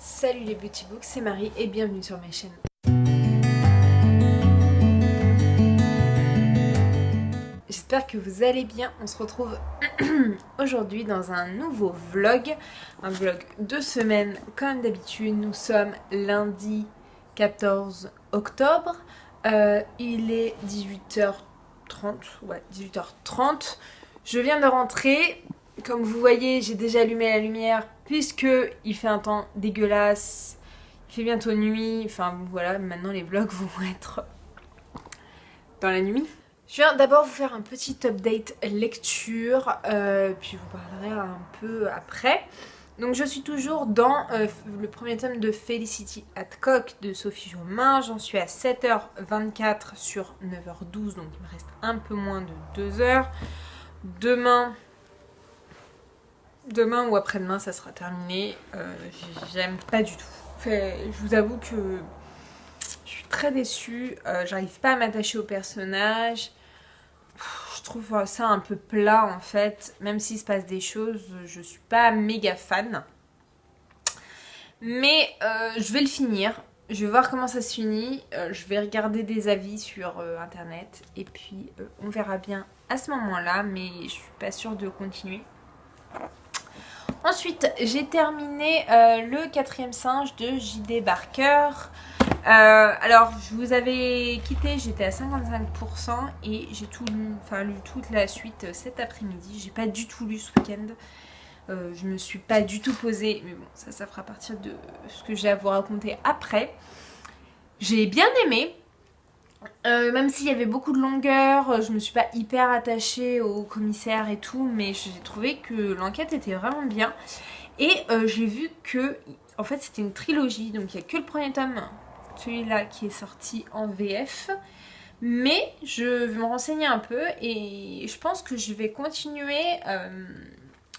Salut les Beauty Books, c'est Marie et bienvenue sur ma chaîne. J'espère que vous allez bien, on se retrouve aujourd'hui dans un nouveau vlog, un vlog de semaine comme d'habitude. Nous sommes lundi 14 octobre, il est 18h30, ouais 18h30, je viens de rentrer. Comme vous voyez, j'ai déjà allumé la lumière puisque il fait un temps dégueulasse. Il fait bientôt nuit. Enfin voilà, maintenant les vlogs vont être dans la nuit. Je viens d'abord vous faire un petit update lecture, puis vous parlerai un peu après. Donc je suis toujours dans le premier tome de Felicity Hadcock de Sophie Jomain. J'en suis à 7h24 sur 9h12, donc il me reste un peu moins de 2 heures. Demain ou après-demain, ça sera terminé. J'aime pas du tout. Je vous avoue que je suis très déçue. J'arrive pas à m'attacher au personnage. Je trouve ça un peu plat en fait. Même s'il se passe des choses, je suis pas méga fan. Mais je vais le finir. Je vais voir comment ça se finit. Je vais regarder des avis sur internet. Et puis on verra bien à ce moment-là. Mais je suis pas sûre de continuer. Ensuite, j'ai terminé le 4e singe de J.D. Barker. Alors, je vous avais quitté, j'étais à 55% et j'ai lu toute la suite cet après-midi. J'ai pas du tout lu ce week-end. Je me suis pas du tout posée, mais bon, ça fera partie de ce que j'ai à vous raconter après. J'ai bien aimé. Même s'il y avait beaucoup de longueur, je me suis pas hyper attachée au commissaire et tout, mais j'ai trouvé que l'enquête était vraiment bien. Et j'ai vu que, en fait, c'était une trilogie, donc il n'y a que le premier tome, celui-là, qui est sorti en VF. Mais je vais me renseigner un peu et je pense que je vais continuer,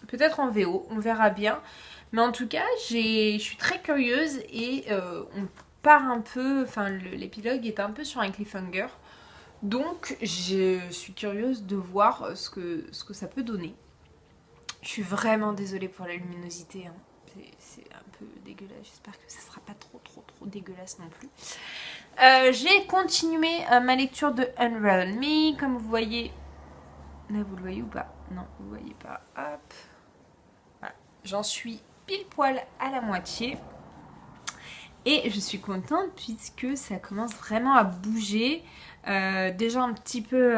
peut-être en VO, on verra bien. Mais en tout cas, je suis très curieuse et on part un peu, enfin l'épilogue est un peu sur un cliffhanger. Donc je suis curieuse de voir ce que ça peut donner. Je suis vraiment désolée pour la luminosité, hein. C'est un peu dégueulasse, j'espère que ça sera pas trop dégueulasse non plus. J'ai continué ma lecture de Unravel Me, comme vous voyez. Là vous le voyez ou pas? Non, vous voyez pas. Hop. Voilà. J'en suis pile poil à la moitié. Et je suis contente puisque ça commence vraiment à bouger. Déjà un petit peu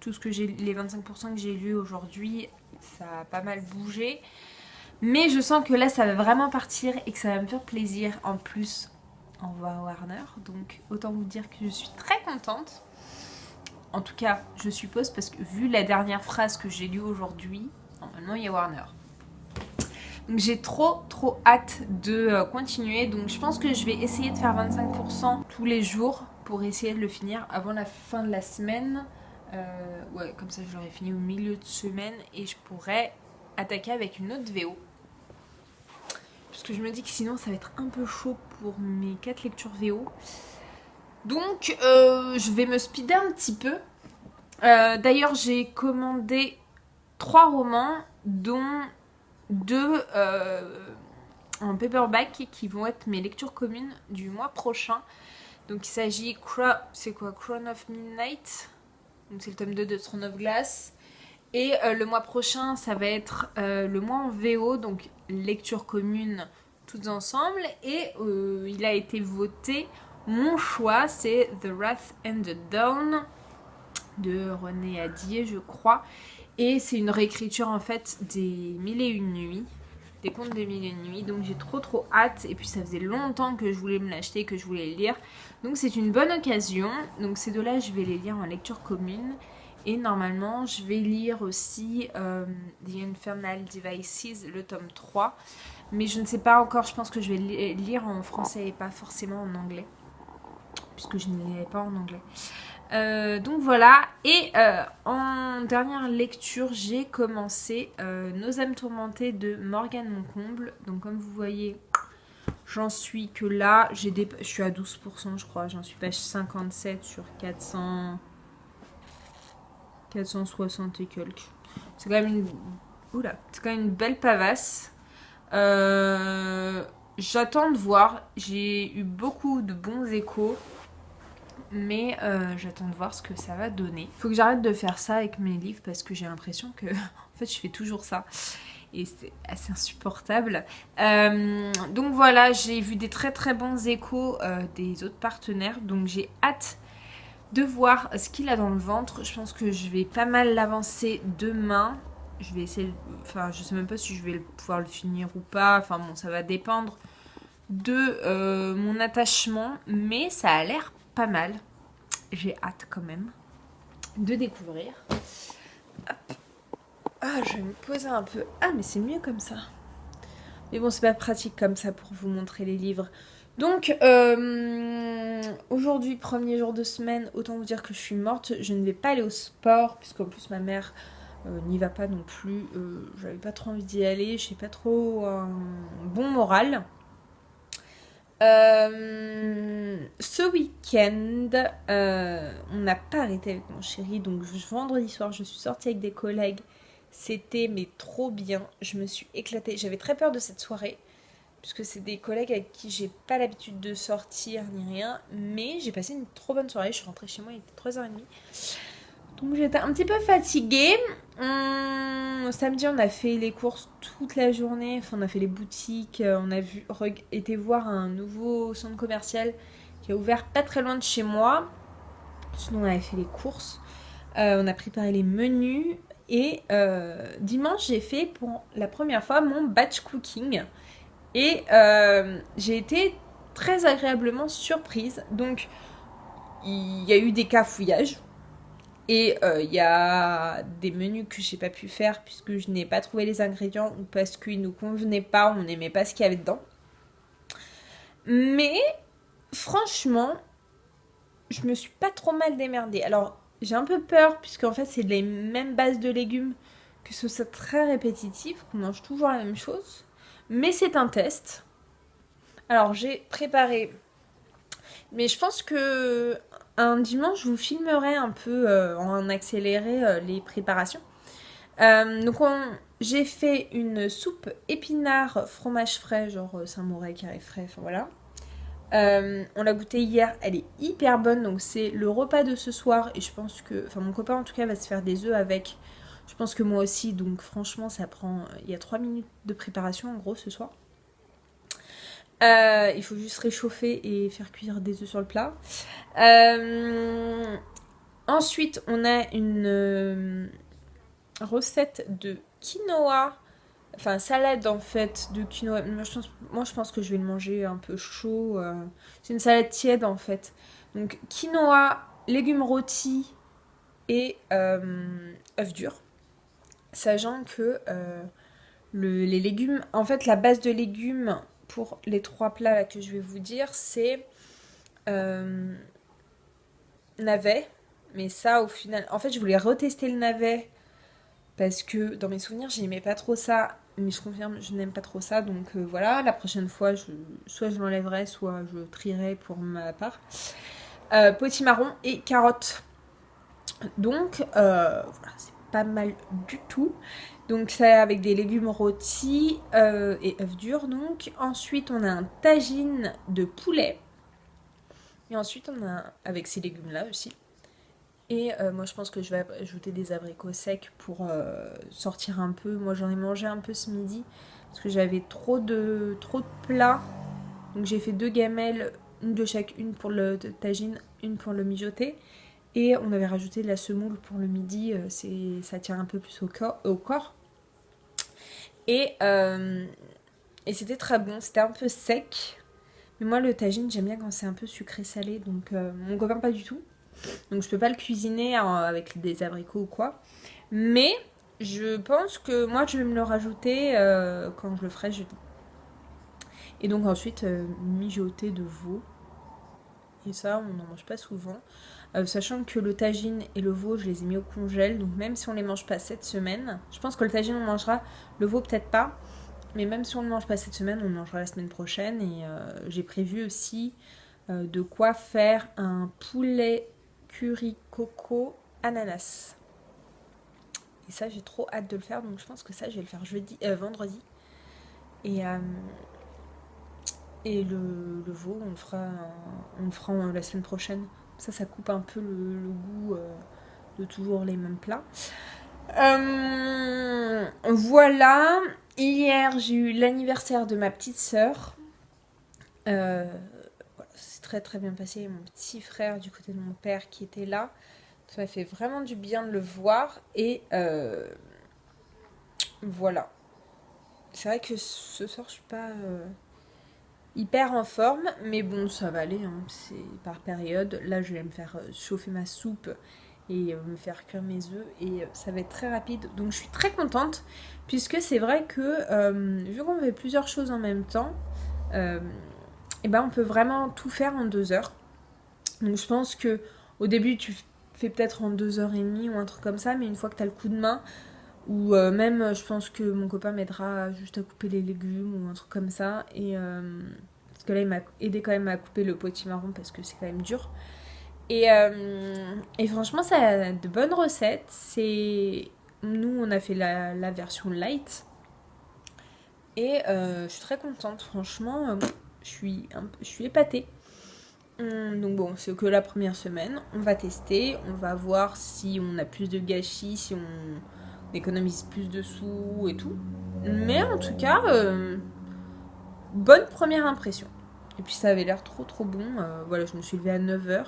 tout ce que les 25% que j'ai lus aujourd'hui, ça a pas mal bougé. Mais je sens que là ça va vraiment partir et que ça va me faire plaisir. En plus, on va à Warner. Donc autant vous dire que je suis très contente. En tout cas, je suppose parce que vu la dernière phrase que j'ai lue aujourd'hui, normalement il y a Warner. Donc j'ai trop hâte de continuer. Donc je pense que je vais essayer de faire 25% tous les jours pour essayer de le finir avant la fin de la semaine. Ouais, comme ça je l'aurai fini au milieu de semaine et je pourrais attaquer avec une autre VO. Parce que je me dis que sinon ça va être un peu chaud pour mes 4 lectures VO. Donc je vais me speeder un petit peu. D'ailleurs j'ai commandé 3 romans dont 2 en paperback qui vont être mes lectures communes du mois prochain. Donc il s'agit, c'est quoi, Crown of Midnight, donc c'est le tome 2 de Throne of Glass. Et le mois prochain ça va être le mois en VO, donc lecture commune toutes ensemble. Et il a été voté, mon choix c'est The Wrath and the Dawn de René Adier je crois. Et c'est une réécriture en fait des Mille et Une Nuits, des contes des Mille et Une Nuits. Donc j'ai trop hâte. Et puis ça faisait longtemps que je voulais me l'acheter, que je voulais le lire. Donc c'est une bonne occasion. Donc ces deux-là, je vais les lire en lecture commune. Et normalement, je vais lire aussi The Infernal Devices, le tome 3. Mais je ne sais pas encore, je pense que je vais lire en français et pas forcément en anglais. Puisque je ne lirai pas en anglais. Donc voilà, et en dernière lecture j'ai commencé Nos âmes tourmentées de Morgane Moncomble. Donc comme vous voyez, j'en suis que là, je suis à 12% je crois, j'en suis page 57 sur 460 et quelques. C'est quand même une belle pavasse. j'attends de voir. J'ai eu beaucoup de bons échos. Mais j'attends de voir ce que ça va donner. Faut que j'arrête de faire ça avec mes livres parce que j'ai l'impression que en fait je fais toujours ça. Et c'est assez insupportable. Donc voilà, j'ai vu des très très bons échos des autres partenaires. Donc j'ai hâte de voir ce qu'il a dans le ventre. Je pense que je vais pas mal l'avancer demain. Je vais essayer, enfin je sais même pas si je vais pouvoir le finir ou pas. Enfin bon, ça va dépendre de mon attachement. Mais ça a l'air pas mal. J'ai hâte quand même de découvrir. Hop. Ah, je vais me poser un peu. Ah, mais c'est mieux comme ça. Mais bon, c'est pas pratique comme ça pour vous montrer les livres. Donc, aujourd'hui, premier jour de semaine, autant vous dire que je suis morte. Je ne vais pas aller au sport, puisqu'en plus ma mère n'y va pas non plus. J'avais pas trop envie d'y aller. Je n'ai pas trop un bon moral. Ce week-end, on n'a pas arrêté avec mon chéri. Donc, vendredi soir, je suis sortie avec des collègues. C'était mais trop bien. Je me suis éclatée. J'avais très peur de cette soirée puisque c'est des collègues avec qui j'ai pas l'habitude de sortir ni rien. Mais j'ai passé une trop bonne soirée. Je suis rentrée chez moi, il était 3h30. Donc j'étais un petit peu fatiguée. Samedi, on a fait les courses toute la journée. Enfin, on a fait les boutiques. On a été voir un nouveau centre commercial qui a ouvert pas très loin de chez moi. Sinon, on avait fait les courses. On a préparé les menus. Et dimanche, j'ai fait pour la première fois mon batch cooking. Et j'ai été très agréablement surprise. Donc, il y a eu des cafouillages. Et il y a des menus que j'ai pas pu faire puisque je n'ai pas trouvé les ingrédients ou parce qu'ils nous convenaient pas, on n'aimait pas ce qu'il y avait dedans. Mais franchement, je me suis pas trop mal démerdée. Alors, j'ai un peu peur puisqu'en fait c'est les mêmes bases de légumes, que ce soit très répétitif, qu'on mange toujours la même chose. Mais c'est un test. Alors, j'ai préparé. Mais je pense que un dimanche, je vous filmerai un peu en accéléré les préparations. Donc j'ai fait une soupe épinard fromage frais, genre Saint-Mauré, carré frais, enfin voilà. On l'a goûté hier, elle est hyper bonne, donc c'est le repas de ce soir et je pense que, enfin mon copain en tout cas va se faire des œufs avec, je pense que moi aussi, donc franchement ça prend, il y a 3 minutes de préparation en gros ce soir. Il faut juste réchauffer et faire cuire des œufs sur le plat. Ensuite on a une recette de quinoa, enfin salade en fait de quinoa. Moi je pense que je vais le manger un peu chaud. C'est une salade tiède en fait. Donc quinoa, légumes rôtis et œufs durs. Sachant que les légumes, en fait la base de légumes pour les 3 plats là que je vais vous dire, c'est navet. Mais ça au final, en fait je voulais retester le navet parce que dans mes souvenirs, j'aimais pas trop ça. Mais je confirme, je n'aime pas trop ça. Donc voilà, la prochaine fois, soit je l'enlèverai, soit je trierai pour ma part. Potimarron et carottes. Donc voilà, c'est pas mal du tout. Donc ça avec des légumes rôtis et œufs durs. Donc ensuite, on a un tagine de poulet. Et ensuite, on a avec ces légumes-là aussi. Et moi je pense que je vais ajouter des abricots secs pour sortir un peu. Moi j'en ai mangé un peu ce midi parce que j'avais trop de plats. Donc j'ai fait 2 gamelles, une de chaque, une pour le tagine, une pour le mijoter. Et on avait rajouté de la semoule pour le midi, ça tient un peu plus au corps. Et c'était très bon, c'était un peu sec. Mais moi le tagine j'aime bien quand c'est un peu sucré salé, donc mon copain pas du tout. Donc je peux pas le cuisiner avec des abricots ou quoi. Mais je pense que moi je vais me le rajouter quand je le ferai jeudi. Et donc ensuite mijoter de veau. Et ça on n'en mange pas souvent. Sachant que le tagine et le veau je les ai mis au congèle. Donc même si on les mange pas cette semaine, je pense que le tagine on mangera, le veau peut-être pas. Mais même si on ne le mange pas cette semaine, on le mangera la semaine prochaine. Et j'ai prévu aussi de quoi faire un poulet curry coco ananas. Et ça j'ai trop hâte de le faire, donc je pense que ça je vais le faire vendredi. Et Et le veau, on le fera la semaine prochaine. Ça coupe un peu le goût de toujours les mêmes plats. Voilà. Hier, j'ai eu l'anniversaire de ma petite sœur. Voilà, c'est très très bien passé. Mon petit frère du côté de mon père qui était là. Ça m'a fait vraiment du bien de le voir. Et voilà. C'est vrai que ce soir, je suis pas hyper en forme. Mais bon, ça va aller. Hein. C'est par période. Là, je vais me faire chauffer ma soupe et me faire cuire mes œufs. Et ça va être très rapide. Donc, je suis très contente. Puisque c'est vrai que vu qu'on fait plusieurs choses en même temps, et ben on peut vraiment tout faire en 2 heures. Donc, je pense que au début, tu fais peut-être en 2h30 ou un truc comme ça. Mais une fois que tu as le coup de main, ou même, je pense que mon copain m'aidera juste à couper les légumes ou un truc comme ça. Et parce que là, il m'a aidé quand même à couper le potimarron parce que c'est quand même dur. Et franchement, ça a de bonnes recettes. Nous, on a fait la version light. Et je suis très contente. Franchement, je suis épatée. Donc bon, c'est que la première semaine. On va tester. On va voir si on a plus de gâchis, si on économise plus de sous et tout. Mais en tout cas, bonne première impression. Et puis ça avait l'air trop trop bon. Voilà, je me suis levée à 9h.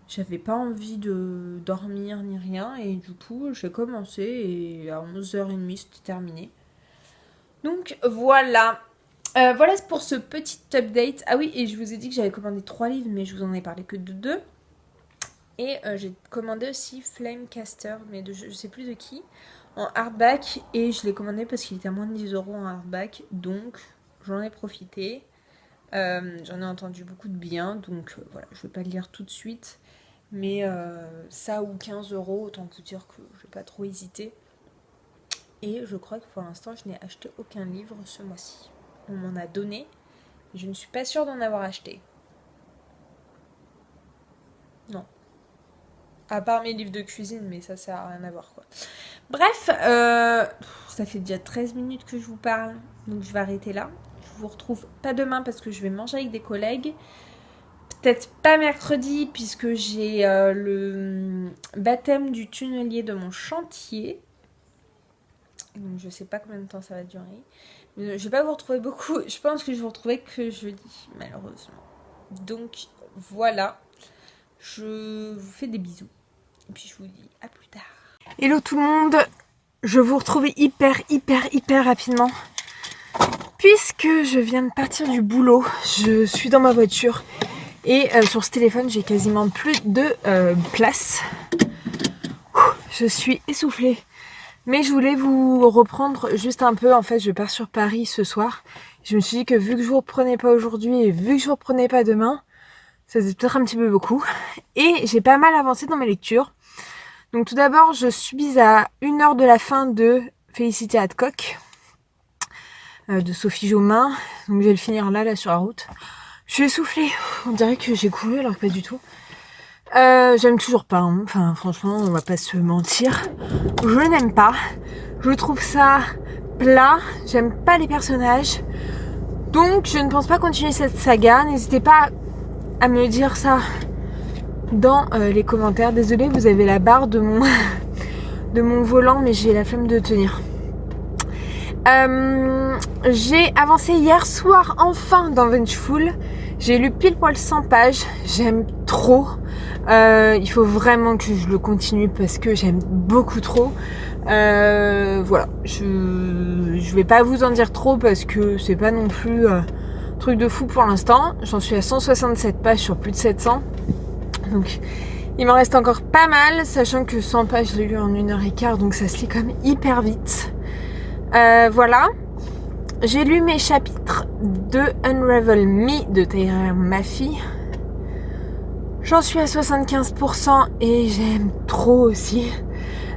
J'avais pas envie de dormir ni rien. Et du coup, j'ai commencé et à 11h30, c'était terminé. Donc voilà. Voilà pour ce petit update. Ah oui, et je vous ai dit que j'avais commandé 3 livres, mais je vous en ai parlé que de 2. Et j'ai commandé aussi Flamecaster, mais je sais plus de qui, en hardback. Et je l'ai commandé parce qu'il était à moins de 10 € en hardback. Donc j'en ai profité. J'en ai entendu beaucoup de bien. Donc voilà, je vais pas le lire tout de suite. Mais ça ou 15 €, autant vous dire que je vais pas trop hésiter. Et je crois que pour l'instant, je n'ai acheté aucun livre ce mois-ci. On m'en a donné. Je ne suis pas sûre d'en avoir acheté. Non. À part mes livres de cuisine, mais ça n'a rien à voir quoi. Bref, ça fait déjà 13 minutes que je vous parle. Donc je vais arrêter là. Je vous retrouve pas demain parce que je vais manger avec des collègues. Peut-être pas mercredi puisque j'ai le baptême du tunnelier de mon chantier. Donc je sais pas combien de temps ça va durer. Mais je vais pas vous retrouver beaucoup. Je pense que je vais vous retrouver que jeudi, malheureusement. Donc voilà. Je vous fais des bisous. Et puis je vous dis à plus tard. Hello tout le monde. Je vous retrouve hyper rapidement. Puisque je viens de partir du boulot. Je suis dans ma voiture. Et sur ce téléphone, j'ai quasiment plus de place. Je suis essoufflée. Mais je voulais vous reprendre juste un peu. En fait, je pars sur Paris ce soir. Je me suis dit que vu que je vous reprenais pas aujourd'hui et vu que je vous reprenais pas demain, ça faisait peut-être un petit peu beaucoup. Et j'ai pas mal avancé dans mes lectures. Donc tout d'abord, je suis à 1 heure de la fin de Félicité Hadcock de Sophie Jaumin. Donc je vais le finir là sur la route. Je suis essoufflée. On dirait que j'ai couru alors que pas du tout. J'aime toujours pas, hein. Enfin franchement on va pas se mentir, je n'aime pas, je trouve ça plat, j'aime pas les personnages, donc je ne pense pas continuer cette saga. N'hésitez pas à me dire ça dans les commentaires. Désolée, vous avez la barre de mon volant mais j'ai la flemme de tenir. J'ai avancé hier soir enfin dans Vengeful. J'ai lu pile poil 100 pages, j'aime trop. Il faut vraiment que je le continue parce que j'aime beaucoup trop. Voilà, je vais pas vous en dire trop parce que c'est pas non plus truc de fou pour l'instant. J'en suis à 167 pages sur plus de 700. Donc il m'en reste encore pas mal, sachant que 100 pages je l'ai lu en 1h15, donc ça se lit quand même hyper vite. Voilà. J'ai lu mes chapitres de Unravel Me de Taylor Maffey. J'en suis à 75% et j'aime trop aussi.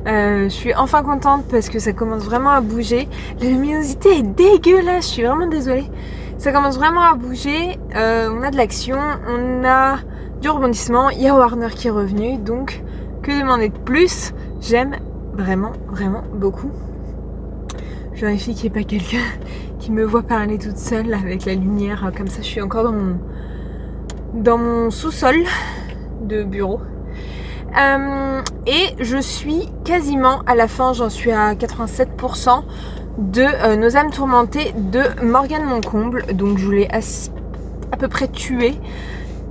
Je suis enfin contente parce que ça commence vraiment à bouger. La luminosité est dégueulasse, je suis vraiment désolée. Ça commence vraiment à bouger. On a de l'action, on a du rebondissement. Il y a Warner qui est revenu, donc que demander de plus? J'aime vraiment beaucoup. Je Je vérifie qu'il n'y ait pas quelqu'un qui me voit parler toute seule avec la lumière. Comme ça, je suis encore dans mon sous-sol de bureau. Et je suis quasiment à la fin, j'en suis à 87% de Nos âmes tourmentées de Morgane Moncomble. Donc je l'ai à peu près tué.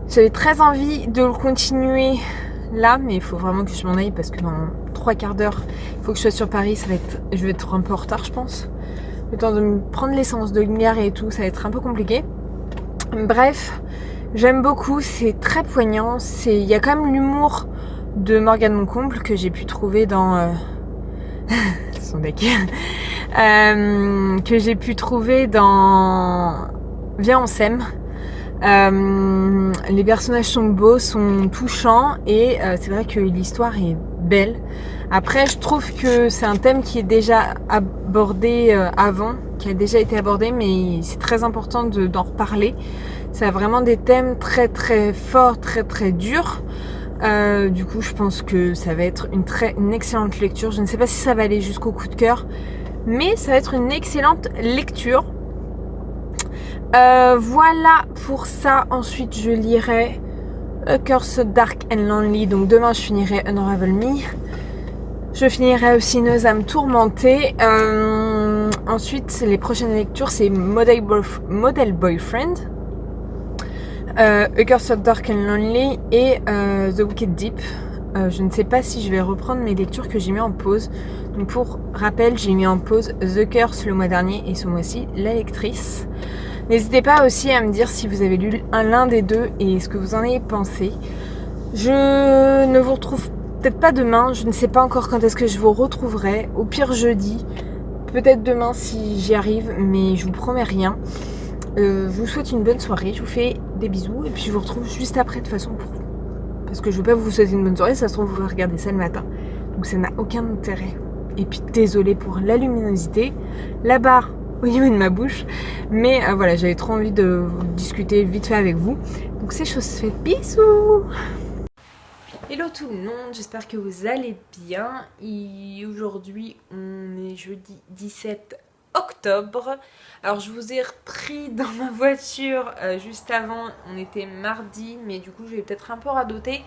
J'avais très envie de le continuer là, mais il faut vraiment que je m'en aille parce que dans 3 quarts d'heure, il faut que je sois sur Paris. Je vais être un peu en retard, je pense. Le temps de me prendre l'essence, de lumière et tout, ça va être un peu compliqué. Bref, j'aime beaucoup, c'est très poignant. Il y a quand même l'humour de Morgane Moncomble que j'ai pu trouver dans son deck que j'ai pu trouver dans Viens on s'aime. Les personnages sont beaux, sont touchants et c'est vrai que l'histoire est belle. Après, je trouve que c'est un thème qui est déjà abordé avant, qui a déjà été abordé, mais c'est très important d'en reparler. Ça a vraiment des thèmes très très forts, très très durs. Du coup, je pense que ça va être une excellente lecture. Je ne sais pas si ça va aller jusqu'au coup de cœur, mais ça va être une excellente lecture. Voilà pour ça. Ensuite, je lirai A Curse Dark and Lonely. Donc demain, je finirai Unravel Me. Je finirai aussi Nos âmes tourmentées. Ensuite, les prochaines lectures, c'est Model Boyfriend, A Curse Dark and Lonely et The Wicked Deep. Je ne sais pas si je vais reprendre mes lectures que j'ai mis en pause. Donc pour rappel, j'ai mis en pause The Curse le mois dernier et ce mois-ci, La Lectrice. N'hésitez pas aussi à me dire si vous avez lu l'un des deux et ce que vous en avez pensé. Je ne vous retrouve peut-être pas demain, je ne sais pas encore quand est-ce que je vous retrouverai. Au pire jeudi, peut-être demain si j'y arrive, mais je vous promets rien. Je vous souhaite une bonne soirée, je vous fais des bisous et puis je vous retrouve juste après de toute façon parce que je ne veux pas vous souhaiter une bonne soirée, ça se trouve vous regardez ça le matin. Donc ça n'a aucun intérêt. Et puis désolée pour la luminosité, la barre au niveau de ma bouche. Mais voilà, j'avais trop envie de discuter vite fait avec vous. Donc c'est chose faite. Bisous! Hello tout le monde, j'espère que vous allez bien. Et aujourd'hui, on est jeudi 17 octobre. Alors je vous ai repris dans ma voiture juste avant, on était mardi, mais du coup je vais peut-être un peu radoter.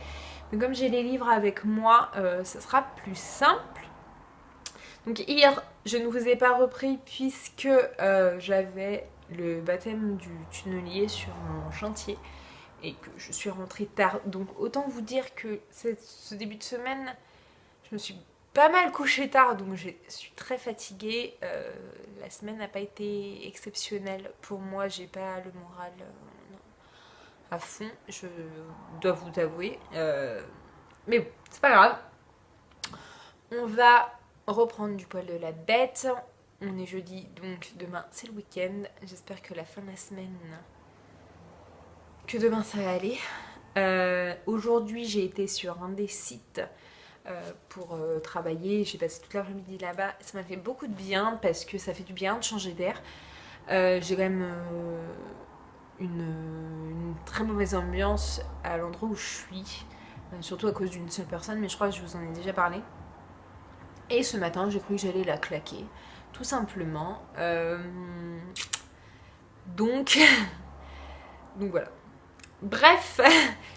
Mais comme j'ai les livres avec moi, ça sera plus simple. Donc hier, je ne vous ai pas repris puisque j'avais le baptême du tunnelier sur mon chantier et que je suis rentrée tard. Donc autant vous dire que ce début de semaine, je me suis pas mal couchée tard, donc je suis très fatiguée. La semaine n'a pas été exceptionnelle pour moi, j'ai pas le moral à fond, je dois vous avouer. Mais bon, c'est pas grave. On va reprendre du poil de la bête. On est jeudi, donc demain c'est le week-end. J'espère que la fin de la semaine, que demain ça va aller. Aujourd'hui j'ai été sur un des sites pour travailler. J'ai passé toute l'après-midi là-bas. Ça m'a fait beaucoup de bien parce que ça fait du bien de changer d'air. J'ai quand même une très mauvaise ambiance à l'endroit où je suis, surtout à cause d'une seule personne, mais je crois que je vous en ai déjà parlé. Et ce matin, j'ai cru que j'allais la claquer, tout simplement. Donc voilà. Bref,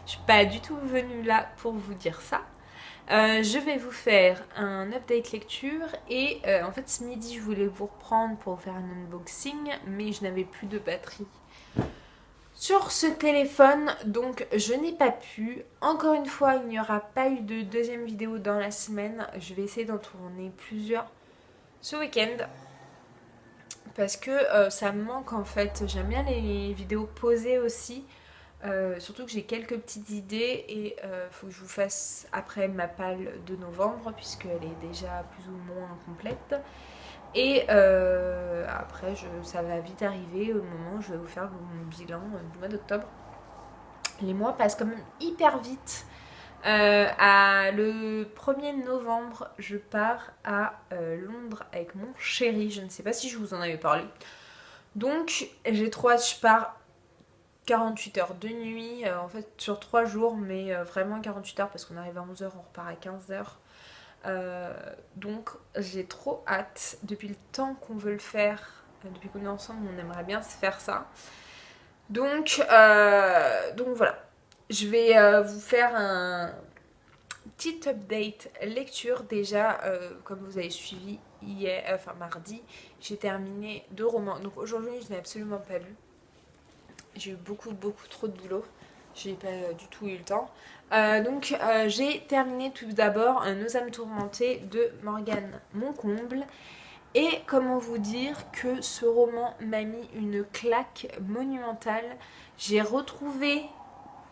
je suis pas du tout venue là pour vous dire ça. Je vais vous faire un update lecture et en fait ce midi je voulais vous reprendre pour vous faire un unboxing, mais je n'avais plus de batterie sur ce téléphone, donc je n'ai pas pu. Encore une fois, il n'y aura pas eu de deuxième vidéo dans la semaine. Je vais essayer d'en tourner plusieurs ce week-end parce que ça me manque en fait. J'aime bien les vidéos posées aussi. Surtout que j'ai quelques petites idées et faut que je vous fasse après ma palle de novembre puisqu'elle est déjà plus ou moins complète. Et après ça va vite arriver au moment où je vais vous faire mon bilan du mois d'octobre. Les mois passent quand même hyper vite. Le 1er novembre, je pars à Londres avec mon chéri. Je ne sais pas si je vous en avais parlé. Donc j'ai trop hâte, je pars 48 heures de nuit, en fait sur 3 jours, mais vraiment 48 heures parce qu'on arrive à 11h, on repart à 15h. Donc j'ai trop hâte. Depuis le temps qu'on veut le faire, depuis qu'on est ensemble, on aimerait bien se faire ça. Donc voilà. Je vais vous faire un petit update lecture. Déjà, comme vous avez suivi hier, enfin mardi, j'ai terminé 2 romans. Donc aujourd'hui, je n'ai absolument pas lu. J'ai eu beaucoup trop de boulot. J'ai pas du tout eu le temps. J'ai terminé tout d'abord Nos âmes tourmentées de Morgane Moncomble. Et comment vous dire que ce roman m'a mis une claque monumentale. J'ai retrouvé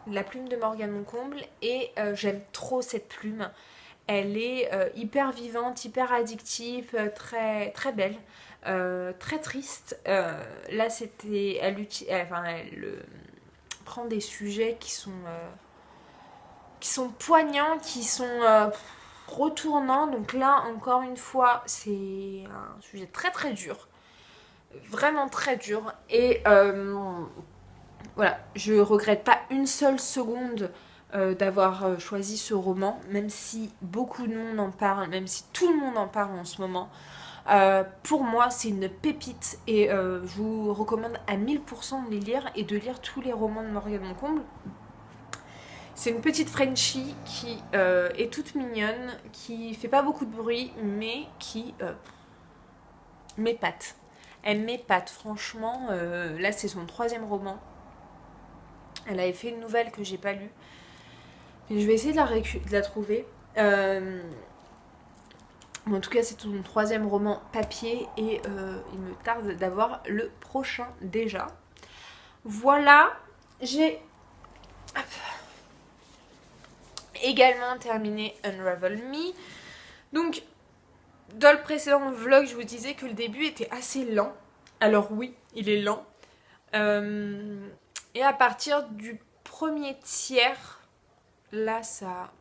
la plume de Morgane Moncomble et j'aime trop cette plume. Elle est hyper vivante, hyper addictive, très belle, très triste. Là, c'était, elle prend des sujets qui sont poignants, qui sont retournants. Donc là, encore une fois, c'est un sujet très dur, vraiment très dur. Et voilà, je regrette pas une seule seconde d'avoir choisi ce roman, même si beaucoup de monde en parle, même si tout le monde en parle en ce moment. Pour moi, c'est une pépite et je vous recommande à 1000% de les lire et de lire tous les romans de Morgane Moncomble. C'est une petite Frenchie qui est toute mignonne, qui fait pas beaucoup de bruit, mais qui m'épate. Elle m'épate, franchement. Là, c'est son 3e roman. Elle avait fait une nouvelle que j'ai pas lue. Mais je vais essayer de la trouver. En tout cas, c'est son 3e roman papier et il me tarde d'avoir le prochain déjà. Voilà, j'ai également terminé Unravel Me. Donc, dans le précédent vlog, je vous disais que le début était assez lent. Alors oui, il est lent. Et à partir du premier tiers, là, ça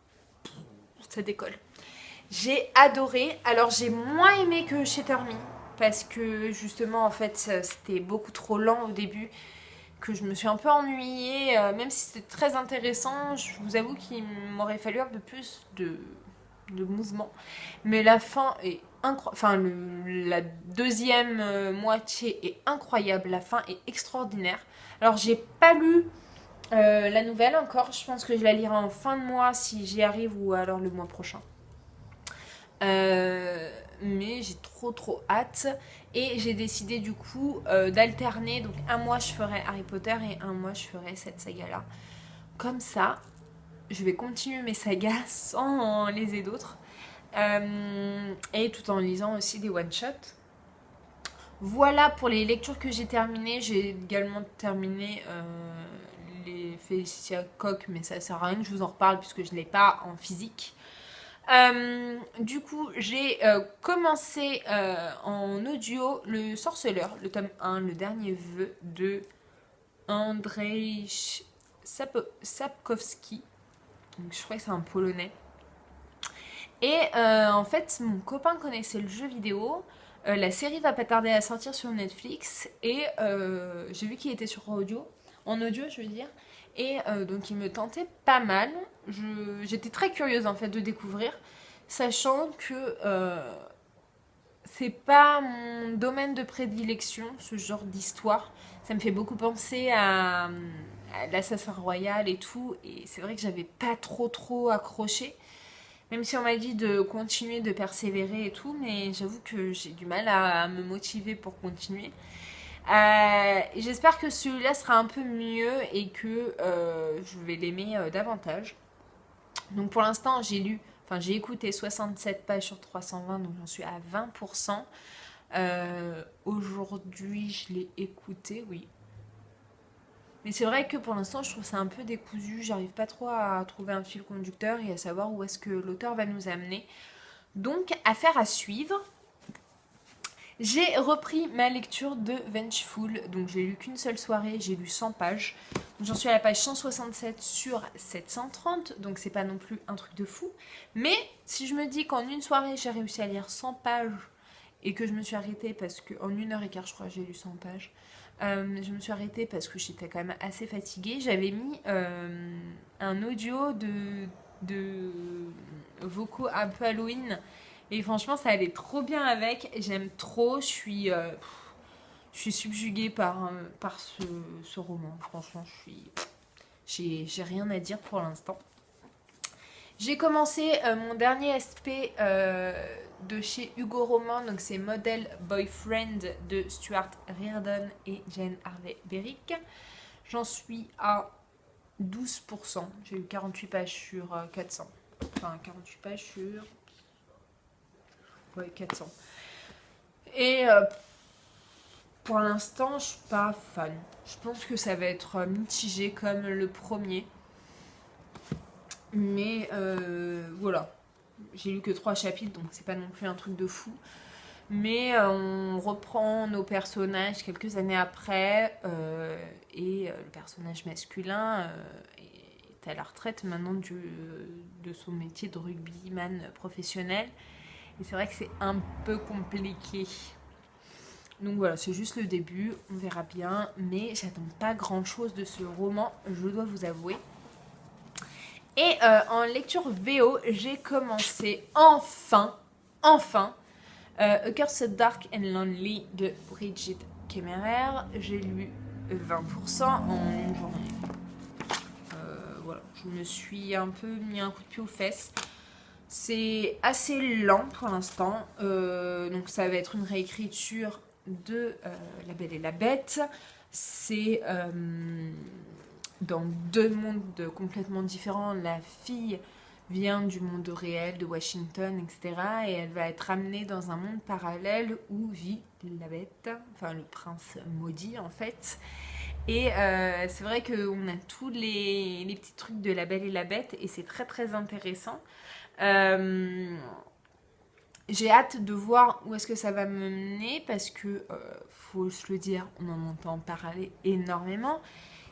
décolle. J'ai adoré. Alors, j'ai moins aimé que chez Termi. Parce que justement, en fait, c'était beaucoup trop lent au début. Que je me suis un peu ennuyée. Même si c'était très intéressant, je vous avoue qu'il m'aurait fallu un peu plus de mouvement. Mais la fin est incroyable. Enfin, la deuxième moitié est incroyable. La fin est extraordinaire. Alors, j'ai pas lu la nouvelle encore. Je pense que je la lirai en fin de mois si j'y arrive ou alors le mois prochain. Mais j'ai trop hâte et j'ai décidé du coup d'alterner. Donc un mois je ferai Harry Potter et un mois je ferai cette saga là. Comme ça, je vais continuer mes sagas sans en léser d'autres. Et tout en lisant aussi des one-shots. Voilà pour les lectures que j'ai terminées. J'ai également terminé les Félicia Koch, mais ça sert à rien que je vous en reparle puisque je ne l'ai pas en physique. Du coup, j'ai commencé en audio Le Sorceleur, le tome 1, le dernier vœu de Andrzej Sapkowski. Donc, je crois que c'est un polonais. Et en fait, mon copain connaissait le jeu vidéo. La série va pas tarder à sortir sur Netflix. Et j'ai vu qu'il était sur audio. En audio, je veux dire. Et donc, il me tentait pas mal. J'étais très curieuse, en fait, de découvrir. Sachant que c'est pas mon domaine de prédilection, ce genre d'histoire. Ça me fait beaucoup penser à l'Assassin Royal et tout. Et c'est vrai que j'avais pas trop accroché. Même si on m'a dit de continuer, de persévérer et tout, mais j'avoue que j'ai du mal à me motiver pour continuer. J'espère que celui-là sera un peu mieux et que je vais l'aimer davantage. Donc pour l'instant, j'ai écouté 67 pages sur 320, donc j'en suis à 20%. Aujourd'hui, je l'ai écouté, oui. Mais c'est vrai que pour l'instant, je trouve ça un peu décousu. J'arrive pas trop à trouver un fil conducteur et à savoir où est-ce que l'auteur va nous amener. Donc, affaire à suivre. J'ai repris ma lecture de Vengeful. Donc, j'ai lu qu'une seule soirée. J'ai lu 100 pages. J'en suis à la page 167 sur 730. Donc, c'est pas non plus un truc de fou. Mais si je me dis qu'en une soirée, j'ai réussi à lire 100 pages et que je me suis arrêtée parce qu'en 1h15, je crois, j'ai lu 100 pages. Je me suis arrêtée parce que j'étais quand même assez fatiguée. J'avais mis un audio de de vocaux un peu Halloween. Et franchement, ça allait trop bien avec. J'aime trop. Je suis subjuguée par ce roman. Franchement, j'ai rien à dire pour l'instant. J'ai commencé mon dernier SP de chez Hugo Roman, donc c'est Model Boyfriend de Stuart Reardon et Jane Harvey Berrick. J'en suis à 12%. J'ai eu 48 pages sur 400. Enfin, 48 pages sur... Ouais, 400. Et pour l'instant, je suis pas fan. Je pense que ça va être mitigé comme le premier. Mais voilà. J'ai lu que 3 chapitres, donc c'est pas non plus un truc de fou. Mais on reprend nos personnages quelques années après. Et le personnage masculin est à la retraite maintenant de son métier de rugbyman professionnel. Et c'est vrai que c'est un peu compliqué. Donc voilà, c'est juste le début, on verra bien. Mais j'attends pas grand chose de ce roman, je dois vous avouer. Et en lecture VO, j'ai commencé enfin, A Cursed Dark and Lonely de Brigid Kemmerer. J'ai lu 20% en une journée. Voilà, je me suis un peu mis un coup de pied aux fesses. C'est assez lent pour l'instant, donc ça va être une réécriture de La Belle et la Bête. C'est dans 2 mondes complètement différents. La fille vient du monde réel, de Washington, etc. Et elle va être amenée dans un monde parallèle où vit la bête, enfin le prince maudit en fait. Et c'est vrai qu'on a tous les petits trucs de La Belle et la Bête et c'est très très intéressant. J'ai hâte de voir où est-ce que ça va me mener parce que, faut se le dire, on en entend parler énormément.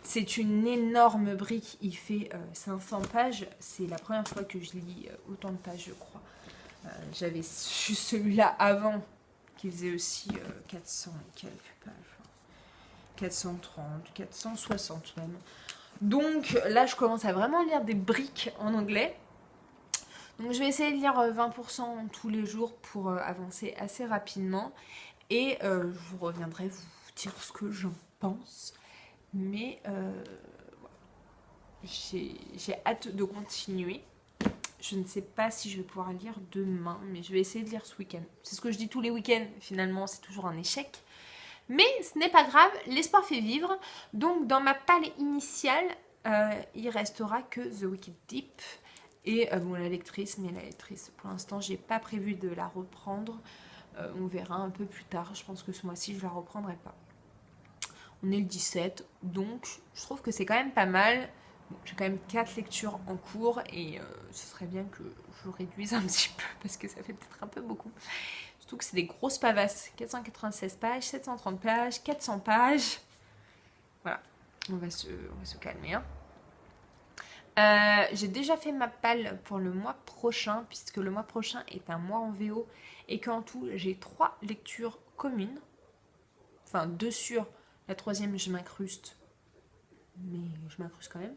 C'est une énorme brique, il fait 500 pages. C'est la première fois que je lis autant de pages, je crois. J'avais su celui-là avant, qui faisait aussi 400 et quelques pages. 430, 460 même. Donc là, je commence à vraiment lire des briques en anglais. Donc je vais essayer de lire 20% tous les jours pour avancer assez rapidement. Et je vous reviendrai vous dire ce que j'en pense. Mais j'ai hâte de continuer. Je ne sais pas si je vais pouvoir lire demain, mais je vais essayer de lire ce week-end. C'est ce que je dis tous les week-ends, finalement c'est toujours un échec. Mais ce n'est pas grave, l'espoir fait vivre. Donc dans ma palle initiale, il restera que The Wicked Deep. Et bon, la lectrice, pour l'instant, j'ai pas prévu de la reprendre. On verra un peu plus tard. Je pense que ce mois-ci, je la reprendrai pas. On est le 17, donc je trouve que c'est quand même pas mal. Bon, j'ai quand même 4 lectures en cours et ce serait bien que je réduise un petit peu parce que ça fait peut-être un peu beaucoup. Surtout que c'est des grosses pavasses. 496 pages, 730 pages, 400 pages. Voilà, on va se calmer. Hein. J'ai déjà fait ma palle pour le mois prochain, puisque le mois prochain est un mois en VO et qu'en tout j'ai 3 lectures communes. Enfin 2 sur la 3e, je m'incruste, mais je m'incruste quand même.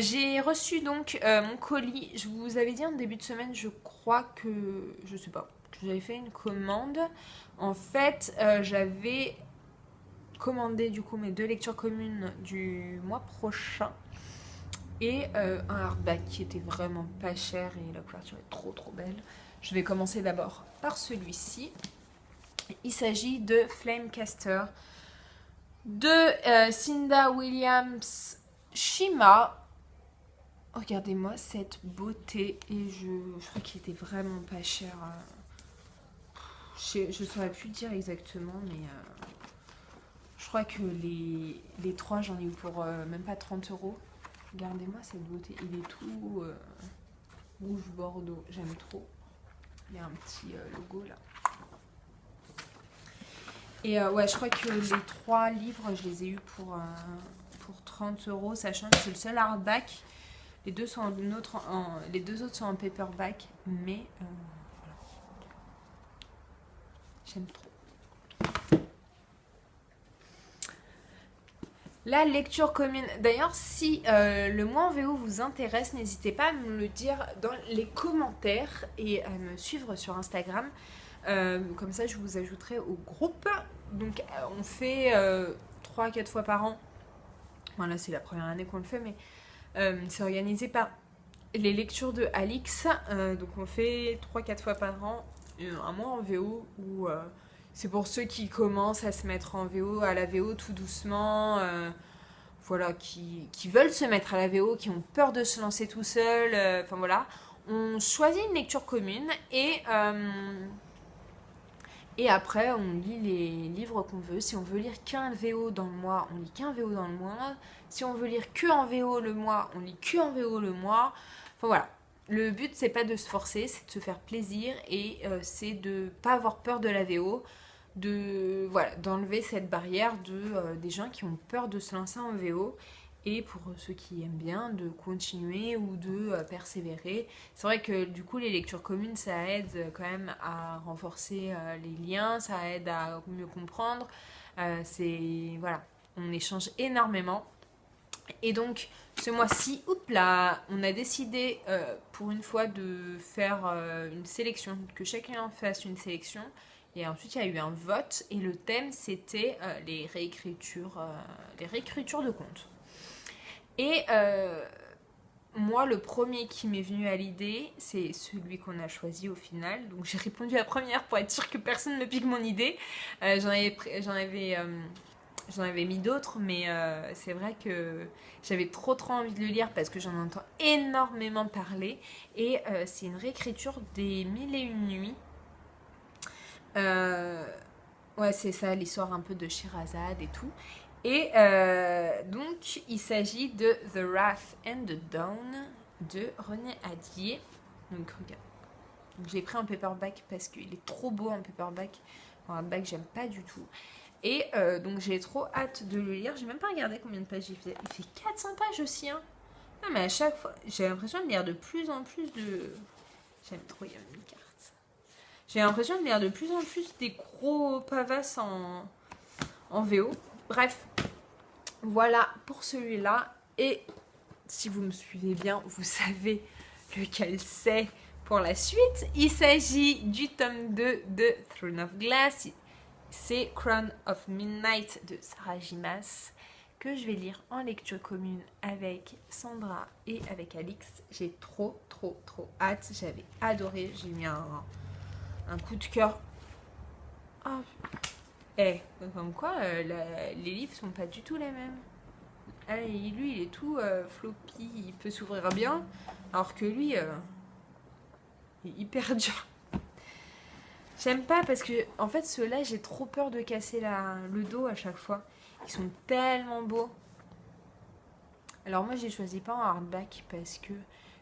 J'ai reçu donc mon colis. Je vous avais dit en début de semaine, je crois que, je sais pas, que j'avais fait une commande. En fait, j'avais commandé du coup mes 2 lectures communes du mois prochain. Et un hardback qui était vraiment pas cher et la couverture est trop trop belle. Je vais commencer d'abord par celui-ci. Il s'agit de Flamecaster de Cinda Williams Shima. Regardez-moi cette beauté et je crois qu'il était vraiment pas cher. Je saurais plus dire exactement mais je crois que les 3 j'en ai eu pour même pas 30 €. Regardez-moi cette beauté, il est tout rouge bordeaux, j'aime trop. Il y a un petit logo là. Et ouais, je crois que les 3 livres, je les ai eus pour 30 €, sachant que c'est le seul hardback. Les deux sont les 2 autres sont en paperback, mais voilà. J'aime trop. La lecture commune. D'ailleurs, si le mois en VO vous intéresse, n'hésitez pas à me le dire dans les commentaires et à me suivre sur Instagram. Comme ça, je vous ajouterai au groupe. Donc, on fait 3-4 fois par an. Voilà, c'est la première année qu'on le fait, mais c'est organisé par les lectures de Alix. Donc, on fait 3-4 fois par an un mois en VO où c'est pour ceux qui commencent à se mettre en VO, à la VO tout doucement. Voilà, qui veulent se mettre à la VO, qui ont peur de se lancer tout seul. Enfin voilà. On choisit une lecture commune et après, on lit les livres qu'on veut. Si on veut lire qu'un VO dans le mois, on lit qu'un VO dans le mois. Si on veut lire que en VO le mois, on lit que en VO le mois. Enfin voilà. Le but, c'est pas de se forcer, c'est de se faire plaisir et c'est de pas avoir peur de la VO, voilà, d'enlever cette barrière des gens qui ont peur de se lancer en VO et pour ceux qui aiment bien de continuer ou de persévérer. C'est vrai que du coup les lectures communes ça aide quand même à renforcer les liens, ça aide à mieux comprendre. Voilà, on échange énormément. Et donc ce mois-ci, on a décidé pour une fois de faire une sélection, que chacun fasse une sélection. Et ensuite, il y a eu un vote et le thème, c'était les réécritures de contes. Et moi, le premier qui m'est venu à l'idée, c'est celui qu'on a choisi au final. Donc j'ai répondu à la première pour être sûre que personne ne me pique mon idée. J'en avais mis d'autres, mais c'est vrai que j'avais trop envie de le lire parce que j'en entends énormément parler. Et c'est une réécriture des Mille et une nuits. Ouais, c'est ça, l'histoire un peu de Sherazade et tout. Et donc, il s'agit de The Wrath and the Dawn de René Adier. Donc, regarde. Donc, j'ai pris en paperback parce qu'il est trop beau en paperback. En hardback, j'aime pas du tout. Et donc, j'ai trop hâte de le lire. J'ai même pas regardé combien de pages il fait. Il fait 400 pages aussi, hein. Non, mais à chaque fois, j'ai l'impression de lire de plus en plus de... J'aime trop, il y a une carte. J'ai l'impression de lire de plus en plus des gros pavasses en VO. Bref, voilà pour celui-là. Et si vous me suivez bien, vous savez lequel c'est pour la suite. Il s'agit du tome 2 de Throne of Glass. C'est Crown of Midnight de Sarah J. Maas que je vais lire en lecture commune avec Sandra et avec Alix. J'ai trop hâte. J'avais adoré. J'ai mis un coup de cœur. Oh. Comme quoi, les livres sont pas du tout les mêmes. Lui, il est tout floppy, il peut s'ouvrir bien, alors que lui, il est hyper dur. J'aime pas parce que, en fait, ceux-là, j'ai trop peur de casser le dos à chaque fois. Ils sont tellement beaux. Alors moi, j'ai choisi pas en hardback parce que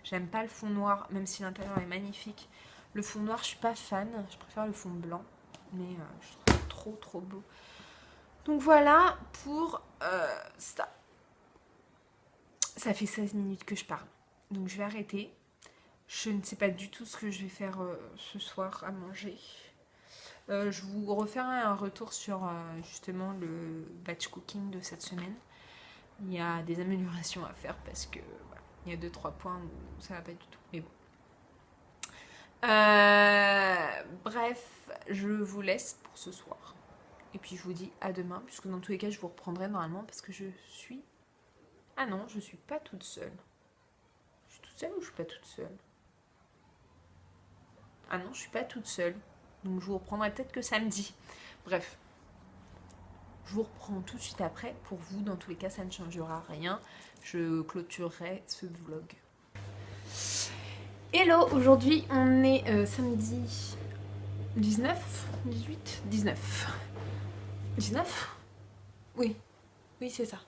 j'aime pas le fond noir, même si l'intérieur est magnifique. Le fond noir, je suis pas fan, je préfère le fond blanc, mais je trouve trop beau. Donc voilà pour ça. Ça fait 16 minutes que je parle, donc je vais arrêter. Je ne sais pas du tout ce que je vais faire ce soir à manger. Je vous referai un retour sur justement le batch cooking de cette semaine. Il y a des améliorations à faire parce que voilà, il y a 2-3 points où ça va pas du tout. Mais bon. Bref, je vous laisse pour ce soir. Et puis je vous dis à demain, puisque dans tous les cas, je vous reprendrai normalement parce que je suis... Ah non, je suis pas toute seule. Je suis toute seule ou je suis pas toute seule? Ah non, je suis pas toute seule. Donc je vous reprendrai peut-être que samedi. Bref. Je vous reprends tout de suite après. Pour vous, dans tous les cas, ça ne changera rien. Je clôturerai ce vlog. Hello, aujourd'hui on est samedi 19, 18, 19. 19 ? Oui, c'est ça.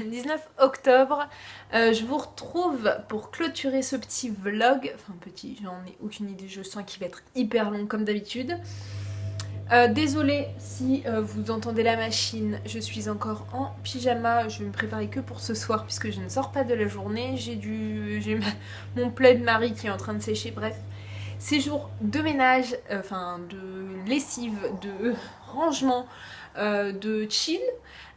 19 octobre. Je vous retrouve pour clôturer ce petit vlog. Enfin petit, j'en ai aucune idée, je sens qu'il va être hyper long comme d'habitude. Désolée si vous entendez la machine, je suis encore en pyjama, je vais me préparer que pour ce soir puisque je ne sors pas de la journée, j'ai mon plaid Marie qui est en train de sécher, bref. Ces jours de ménage, de lessive, de rangement, de chill.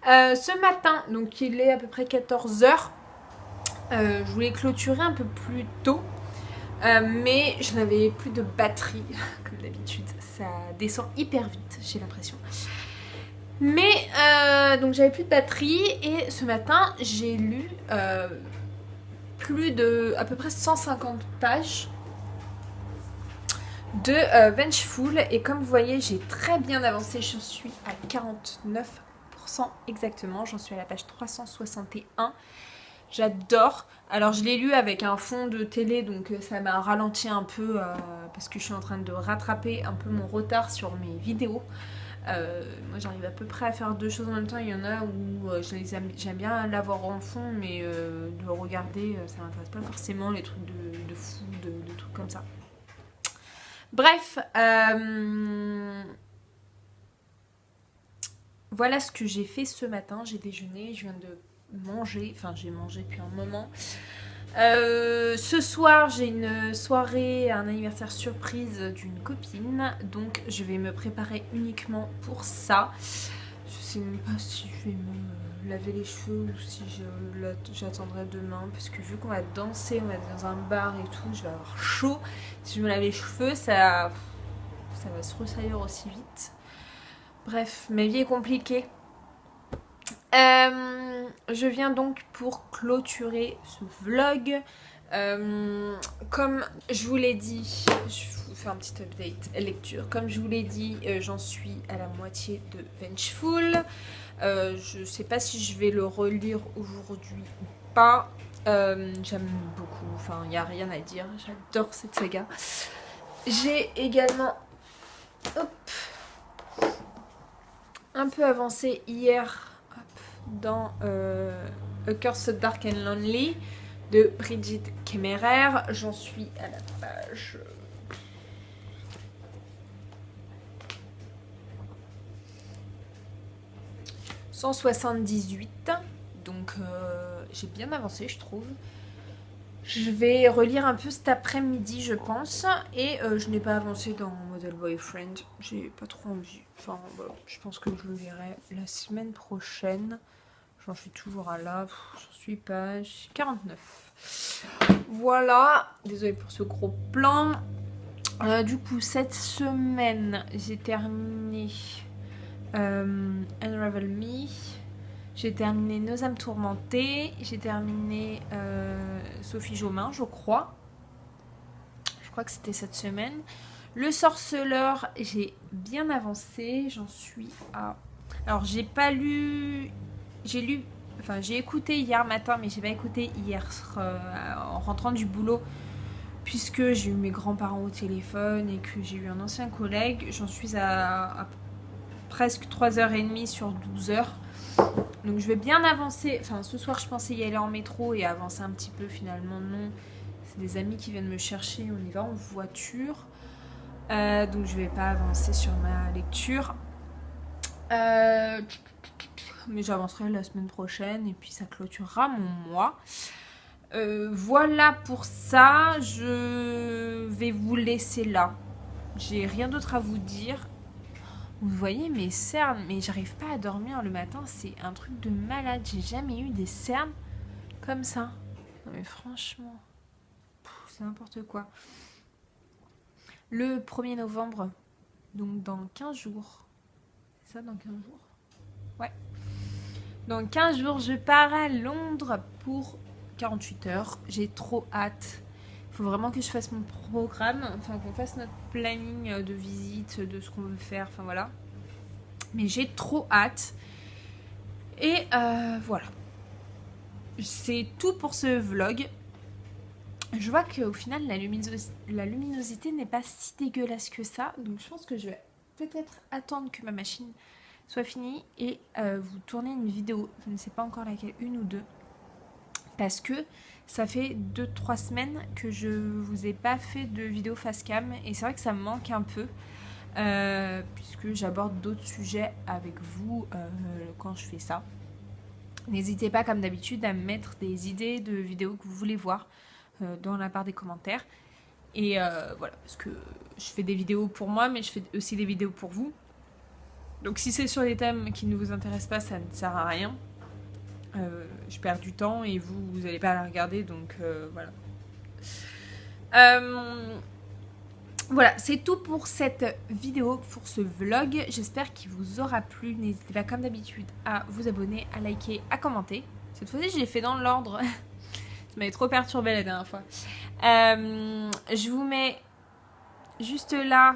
Ce matin, donc il est à peu près 14 h, je voulais clôturer un peu plus tôt. Mais je n'avais plus de batterie, comme d'habitude, ça descend hyper vite, j'ai l'impression. Mais donc j'avais plus de batterie et ce matin j'ai lu plus de à peu près 150 pages de Vengeful et comme vous voyez j'ai très bien avancé, je suis à 49% exactement, j'en suis à la page 361. J'adore. Alors je l'ai lu avec un fond de télé donc ça m'a ralenti un peu parce que je suis en train de rattraper un peu mon retard sur mes vidéos. Moi j'arrive à peu près à faire deux choses en même temps. Il y en a où j'aime bien l'avoir en fond mais de le regarder ça m'intéresse pas forcément, les trucs de fou, de trucs comme ça. Bref, voilà ce que j'ai fait ce matin. J'ai déjeuné, je viens de manger, enfin j'ai mangé depuis un moment. Ce soir j'ai une soirée, un anniversaire surprise d'une copine, donc je vais me préparer uniquement pour ça. Je sais même pas si je vais me laver les cheveux ou si j'attendrai demain, parce que vu qu'on va danser, on va être dans un bar et tout, je vais avoir chaud. Si je me lave les cheveux, ça va se ressaillir aussi vite. Bref, ma vie est compliquée. Je viens donc pour clôturer ce vlog. Comme je vous l'ai dit, je vous fais un petit update lecture. Comme je vous l'ai dit, j'en suis à la moitié de Vengeful. Je sais pas si je vais le relire aujourd'hui ou pas. J'aime beaucoup, enfin il n'y a rien à dire. J'adore cette saga. J'ai également un peu avancé hier dans A Curse Dark and Lonely de Brigitte Kemmerer. J'en suis à la page 178, donc j'ai bien avancé je trouve. Je vais relire un peu cet après-midi je pense, et je n'ai pas avancé dans Model Boyfriend, j'ai pas trop envie, enfin voilà, je pense que je le verrai la semaine prochaine. J'en suis toujours à là, j'en suis page 49. Voilà, désolée pour ce gros plan. Du coup cette semaine j'ai terminé Unravel Me. J'ai terminé Nos âmes tourmentées. J'ai terminé Sophie Jomain, je crois. Je crois que c'était cette semaine. Le Sorceleur, j'ai bien avancé. J'en suis à... Alors, j'ai pas lu... J'ai lu... Enfin, j'ai écouté hier matin, mais j'ai pas écouté hier en rentrant du boulot. Puisque j'ai eu mes grands-parents au téléphone et que j'ai eu un ancien collègue. J'en suis à presque 3h30 sur 12h. Donc je vais bien avancer. Enfin ce soir je pensais y aller en métro et avancer un petit peu, finalement non. C'est des amis qui viennent me chercher, on y va en voiture. Donc je vais pas avancer sur ma lecture. Mais j'avancerai la semaine prochaine et puis ça clôturera mon mois. Voilà pour ça, je vais vous laisser là. J'ai rien d'autre à vous dire. Vous voyez mes cernes, mais j'arrive pas à dormir le matin, c'est un truc de malade. J'ai jamais eu des cernes comme ça. Non mais franchement, c'est n'importe quoi. Le 1er novembre, donc dans 15 jours. C'est ça, dans 15 jours? Ouais. Dans 15 jours, je pars à Londres pour 48 heures. J'ai trop hâte. Il faut vraiment que je fasse mon programme, enfin qu'on fasse notre planning de visite, de ce qu'on veut faire, enfin voilà. Mais j'ai trop hâte. Et voilà. C'est tout pour ce vlog. Je vois qu'au final, la luminosité n'est pas si dégueulasse que ça. Donc je pense que je vais peut-être attendre que ma machine soit finie et vous tourner une vidéo. Je ne sais pas encore laquelle, une ou deux. Parce que ça fait 2-3 semaines que je vous ai pas fait de vidéo face cam. Et c'est vrai que ça me manque un peu. Puisque j'aborde d'autres sujets avec vous quand je fais ça. N'hésitez pas comme d'habitude à me mettre des idées de vidéos que vous voulez voir dans la barre des commentaires. Et voilà, parce que je fais des vidéos pour moi, mais je fais aussi des vidéos pour vous. Donc si c'est sur des thèmes qui ne vous intéressent pas, ça ne sert à rien. Je perds du temps et vous n'allez pas la regarder, donc voilà. Voilà, c'est tout pour cette vidéo, pour ce vlog. J'espère qu'il vous aura plu. N'hésitez pas comme d'habitude à vous abonner, à liker, à commenter. Cette fois-ci, je l'ai fait dans l'ordre. Ça m'avait trop perturbé la dernière fois. Je vous mets juste là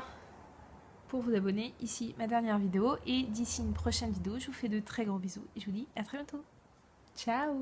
pour vous abonner. Ici, ma dernière vidéo. Et d'ici une prochaine vidéo, je vous fais de très gros bisous. Et je vous dis à très bientôt. Ciao!